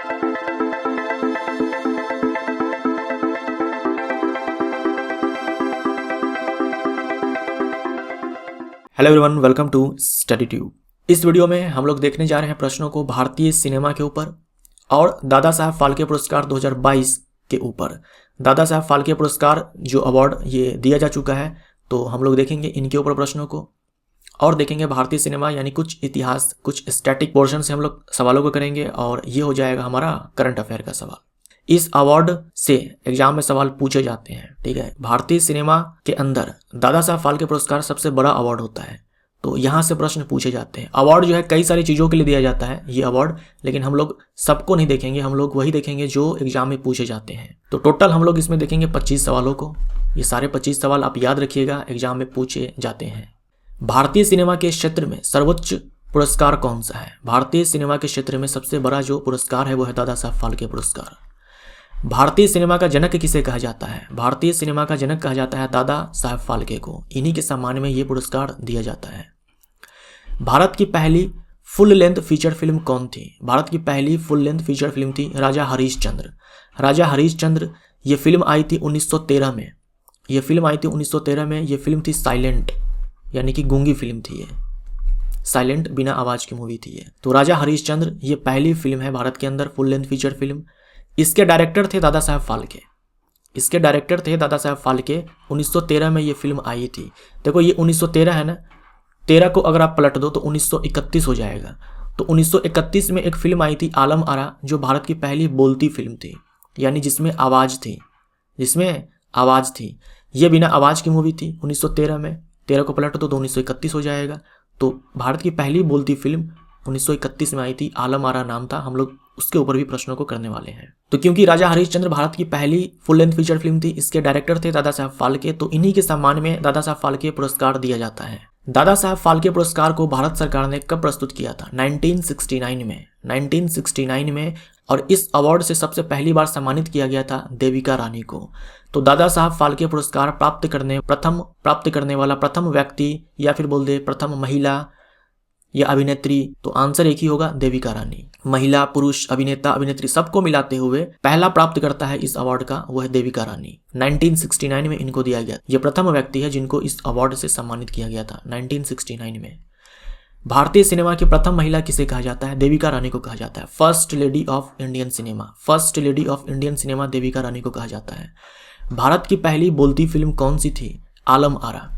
Hello everyone, welcome to study tube. इस video में हम लोग देखने जा रहे हैं प्रश्नों को भारतीय सिनेमा के ऊपर और दादा साहब फाल्के पुरस्कार 2022 के ऊपर। दादा साहब फाल्के पुरस्कार जो अवार्ड ये दिया जा चुका है, तो हम लोग देखेंगे इनके ऊपर प्रश्नों को और देखेंगे भारतीय सिनेमा यानी कुछ इतिहास, कुछ स्टैटिक पोर्शन से हम लोग सवालों को करेंगे और ये हो जाएगा हमारा करंट अफेयर का सवाल। इस अवार्ड से एग्जाम में सवाल पूछे जाते हैं, ठीक है। भारतीय सिनेमा के अंदर दादा साहब फाल्के पुरस्कार सबसे बड़ा अवार्ड होता है, तो यहाँ से प्रश्न पूछे जाते हैं। अवार्ड जो है कई सारी चीज़ों के लिए दिया जाता है ये अवार्ड, लेकिन हम लोग सबको नहीं देखेंगे, हम लोग वही देखेंगे जो एग्जाम में पूछे जाते हैं। तो टोटल हम लोग इसमें देखेंगे 25 सवालों को। ये सारे 25 सवाल आप याद रखिएगा, एग्जाम में पूछे जाते हैं। भारतीय सिनेमा के क्षेत्र में सर्वोच्च पुरस्कार कौन सा है? भारतीय सिनेमा के क्षेत्र में सबसे बड़ा जो पुरस्कार है वो है दादा साहब फाल्के पुरस्कार। भारतीय सिनेमा का जनक किसे कहा जाता है? भारतीय सिनेमा का जनक कहा जाता है दादा साहब फाल्के को। इन्हीं के सम्मान में ये पुरस्कार दिया जाता है। भारत की पहली फुल लेंथ फीचर फिल्म कौन थी? भारत की पहली फुल लेंथ फीचर फिल्म थी राजा हरीशचंद्र। राजा हरीशचंद्र ये फिल्म आई थी 1913 में। ये फिल्म आई थी 1913 में। ये फिल्म थी साइलेंट, यानी कि गूंगी फिल्म थी। ये साइलेंट, बिना आवाज़ की मूवी थी ये। तो राजा हरीशचंद्र ये पहली फिल्म है भारत के अंदर फुल लेंथ फीचर फिल्म। इसके डायरेक्टर थे दादा साहब फाल्के। इसके डायरेक्टर थे दादा साहब फाल्के। 1913 में ये फिल्म आई थी। देखो ये 1913 है ना, 13 को अगर आप पलट दो तो 1931 हो जाएगा। तो 1931 में एक फिल्म आई थी आलम आरा, जो भारत की पहली बोलती फिल्म थी, यानी जिसमें आवाज़ थी, जिसमें आवाज़ थी। ये बिना आवाज़ की मूवी थी 1913 में। 13 को पलट दो तो 1931 हो जाएगा। तो भारत की पहली बोलती फिल्म 1931 में आई थी, आलम आरा नाम था। हम लोग उसके ऊपर भी प्रश्नों को करने वाले हैं। तो क्योंकि राजा हरीशचंद्र भारत की पहली फुल लेंथ फीचर फिल्म थी, इसके डायरेक्टर थे दादा साहब फाल्के, तो इन्हीं के सम्मान में दादा साहब फाल्के पुरस्कार दिया जाता है। दादा साहब फाल्के पुरस्कार को भारत सरकार ने कब प्रस्तुत किया था? 1969 में। 1969 में। और इस अवार्ड से सबसे पहली बार सम्मानित किया गया था देविका रानी को। तो दादा साहब फाल्के पुरस्कार प्राप्त करने वाला प्रथम व्यक्ति, या फिर बोल दे प्रथम महिला या अभिनेत्री, तो आंसर एक ही होगा, देविका रानी। महिला, पुरुष, अभिनेता, अभिनेत्री सबको मिलाते हुए पहला प्राप्त करता है इस अवार्ड का, वो है देविका रानी। 1969 में इनको दिया गया। ये प्रथम व्यक्ति है जिनको इस अवार्ड से सम्मानित किया गया था 1969 में। भारतीय सिनेमा की प्रथम महिला किसे कहा जाता है? देविका रानी को कहा जाता है। First lady of Indian cinema. First lady of Indian cinema Devika Rani को कहा जाता है। भारत की पहली बोलती फिल्म कौन सी थी? आलम आरा।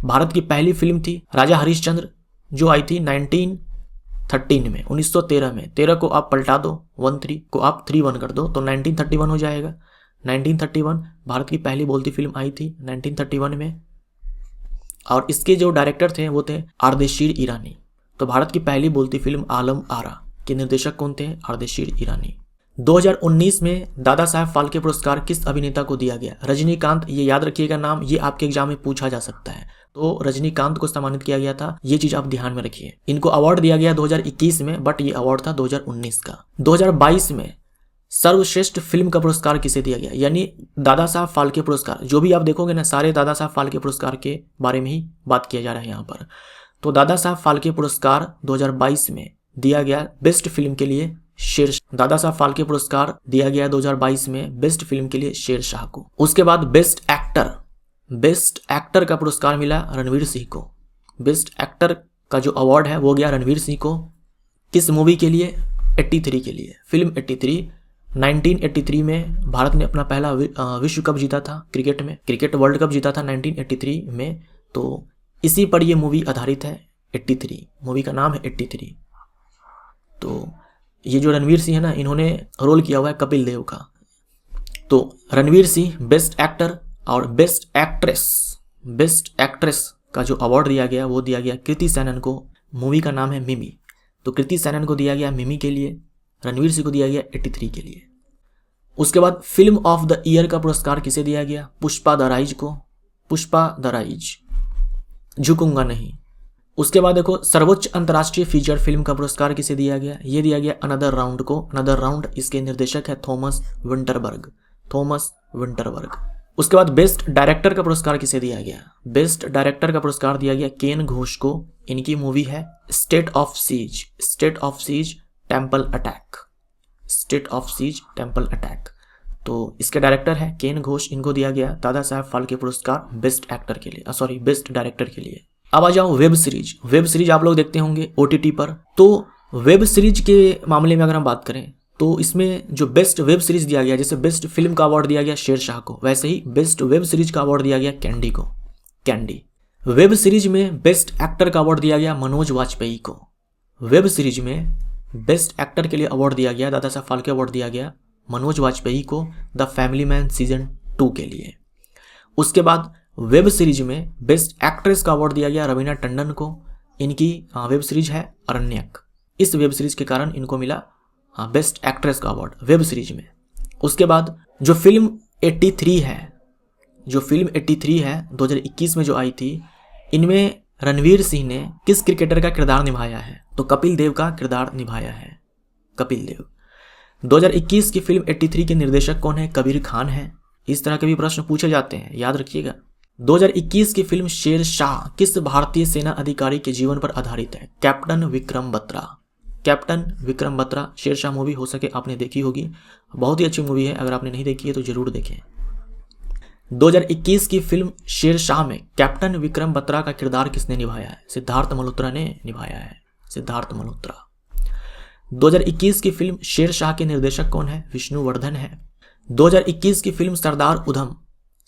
भारत की पहली फिल्म थी राजा हरीशचंद्र, जो आई थी 1913 में, 1913 में। 13 को आप पलटा दो, 13 को आप 31 कर दो तो 1931 हो जाएगा। 1931 भारत की पहली बोलती फिल्म आई थी 1931 में। और इसके जो डायरेक्टर थे वो थे अर्देशीर ईरानी। तो भारत की पहली बोलती फिल्म आलम आरा के निर्देशक कौन थे? अर्देशीर ईरानी। 2019 में दादा साहब फाल्के पुरस्कार किस अभिनेता को दिया गया? रजनीकांत। ये याद रखिएगा नाम, ये आपके एग्जाम में पूछा जा सकता है। तो रजनीकांत को सम्मानित किया गया था, ये चीज आप ध्यान में रखिए। इनको अवार्ड दिया गया 2021 में, बट ये अवार्ड था 2019 का। 2022 में सर्वश्रेष्ठ फिल्म का पुरस्कार किसे दिया गया? यानी दादा साहब फाल्के पुरस्कार, जो भी आप देखोगे ना, सारे दादा साहब फाल्के पुरस्कार के बारे में ही बात किया जा रहा है यहाँ पर। तो दादा साहब फाल्के पुरस्कार 2022 में दिया गया बेस्ट फिल्म के लिए दादा साहब फाल्के पुरस्कार दिया गया 2022 में बेस्ट फिल्म के लिए शेरशाह को। उसके बाद बेस्ट एक्टर का पुरस्कार मिला रणवीर सिंह को। बेस्ट एक्टर का जो अवार्ड है वो गया रणवीर सिंह को। किस मूवी के लिए? 83 के लिए। फिल्म 83। 1983 में भारत ने अपना पहला विश्व कप जीता था क्रिकेट में। क्रिकेट वर्ल्ड कप जीता था 1983 में। तो इसी पर यह मूवी आधारित है। 83 मूवी का नाम है 83। तो ये जो रणवीर सिंह है ना, इन्होंने रोल किया हुआ है कपिल देव का। तो रणवीर सिंह बेस्ट एक्टर और बेस्ट एक्ट्रेस का जो अवार्ड दिया गया वो दिया गया कृति सैनन को। मूवी का नाम है मिमी। तो कृति सैनन को दिया गया मिमी के लिए, रणवीर सिंह को दिया गया 83 के लिए। उसके बाद फिल्म ऑफ द ईयर का पुरस्कार किसे दिया गया? पुष्पा द राइज को। पुष्पा द राइज, झुकूंगा नहीं। उसके बाद देखो सर्वोच्च अंतर्राष्ट्रीय फीचर फिल्म का पुरस्कार किसे दिया गया? ये दिया गया अनदर राउंड को। अनदर राउंड, इसके निर्देशक है थॉमस विंटरबर्ग। उसके बाद बेस्ट डायरेक्टर का पुरस्कार किसे दिया गया? बेस्ट डायरेक्टर का पुरस्कार दिया गया केन घोष को। इनकी मूवी है State of Siege Temple Attack. State of Siege Temple Attack. तो इसके डायरेक्टर है केन घोष, इनको दिया गया दादा साहब फाल्के पुरस्कार बेस्ट एक्टर के लिए, सॉरी बेस्ट डायरेक्टर के लिए। अब आ जाओ वेब सीरीज। वेब सीरीज आप लोग देखते होंगे OTT पर। तो वेब सीरीज के मामले में अगर हम बात करें तो इसमें जो बेस्ट वेब सीरीज दिया गया, जैसे बेस्ट फिल्म का अवार्ड दिया गया शेरशाह को, वैसे ही बेस्ट वेब सीरीज का अवार्ड दिया गया कैंडी को, कैंडी। वेब सीरीज में बेस्ट एक्टर का अवार्ड दिया गया मनोज वाजपेयी को। वेब सीरीज में बेस्ट एक्टर के लिए अवार्ड दिया गया, दादा साहब फाल्के अवार्ड दिया गया मनोज वाजपेयी को द फैमिली मैन सीजन 2 के लिए। उसके बाद वेब सीरीज में बेस्ट एक्ट्रेस का अवार्ड दिया गया रवीना टंडन को। इनकी वेब सीरीज है अरण्यक। इस वेब सीरीज के कारण इनको मिला बेस्ट एक्ट्रेस का अवार्ड वेब सीरीज में। उसके बाद जो फिल्म 83 है, जो फिल्म 83 है 2021 में जो आई थी, इनमें रणवीर सिंह ने किस क्रिकेटर का किरदार निभाया है? तो कपिल देव का किरदार निभाया है, कपिल देव। 2021 की फिल्म 83 के निर्देशक कौन है? कबीर खान है। इस तरह के भी प्रश्न पूछे जाते हैं, याद रखिएगा। 2021 की फिल्म शेरशाह किस भारतीय सेना अधिकारी के जीवन पर आधारित है? Captain Vikram Batra. Captain Vikram Batra. Shershaah movie हो सके आपने देखी होगी, बहुत ही अच्छी मूवी है, अगर आपने नहीं देखी है तो जरूर देखें। 2021 की फिल्म शेरशाह में कैप्टन विक्रम बत्रा का किरदार किसने निभाया है? सिद्धार्थ मल्होत्रा ने निभाया है, सिद्धार्थ मल्होत्रा। 2021 की फिल्म शेरशाह के निर्देशक कौन है? विष्णुवर्धन है। 2021 की फिल्म सरदार उधम,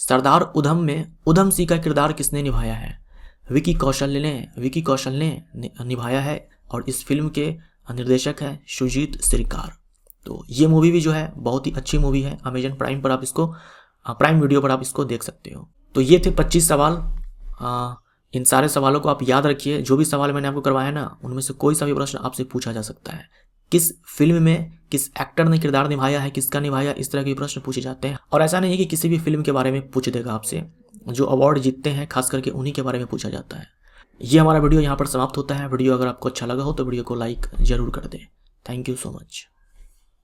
सरदार उधम में उधम सिंह का किरदार किसने निभाया है? विकी कौशल ने निभाया है और इस फिल्म के निर्देशक है सुजीत श्रीकार। तो ये मूवी भी जो है बहुत ही अच्छी मूवी है। अमेजन प्राइम पर आप इसको, प्राइम वीडियो पर आप इसको देख सकते हो। तो ये थे 25 सवाल। इन सारे सवालों को आप याद रखिए। जो भी सवाल मैंने आपको करवाया ना, उनमें से कोई सा भी प्रश्न आपसे पूछा जा सकता है। किस फिल्म में किस एक्टर ने किरदार निभाया है, किसका निभाया, इस तरह के प्रश्न पूछे जाते हैं। और ऐसा नहीं है कि किसी भी फिल्म के बारे में पूछ देगा आपसे, जो अवार्ड जीतते हैं खास करके उन्हीं के बारे में पूछा जाता है। ये हमारा वीडियो यहाँ पर समाप्त होता है। वीडियो अगर आपको अच्छा लगा हो तो वीडियो को लाइक जरूर कर दें। Thank you so much.